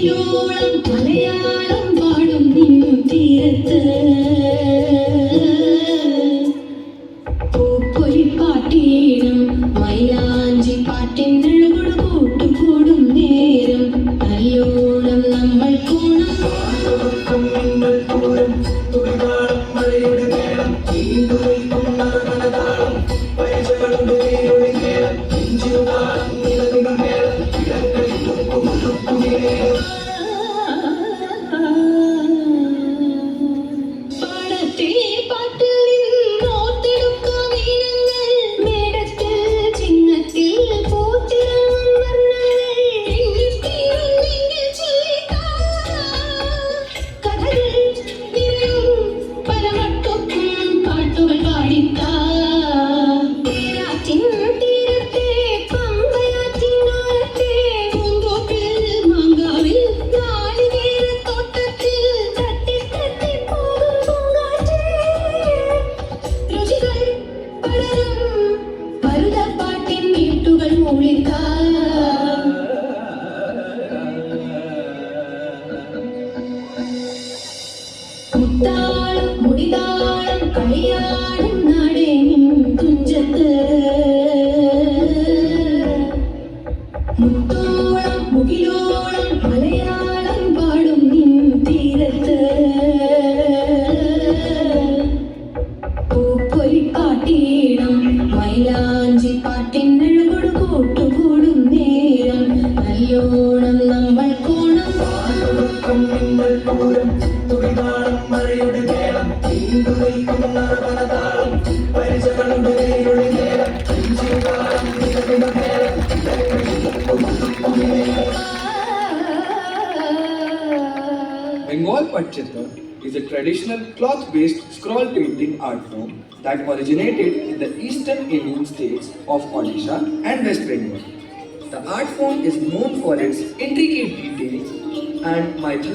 മുകിലോളം മലയാളം പാടും നിൻ തീരത്ത് പൂപ്പൊലിപ്പാട്ടീണം മൈലാഞ്ചി പാട്ടിനഴകൊടു കൂട്ടുകൂടും നേരം നല്ലോണം നമ്മൾ കൂണം മുത്താളം മുടിതാളം കളിയാടും നാടേനും തുഞ്ചത്ത് മുത്തോളം മുകിലോളം മലയാളം പാടും നിൻ തീരത്ത് പൂപ്പൊലിപ്പാട്ടീണം മൈലാഞ്ചി പാട്ടിനഴകൊടു കൂട്ടുകൂടും നേരം നല്ലോണം നമ്മൾ കോണം മഴയുടെ മേളം പലതാളം പരിചകളുടെ Bengal Patchitra is a traditional cloth-based scroll painting art form that originated in the eastern Indian states of Odisha and West Bengal. The art form is known for its intricate details and mythology.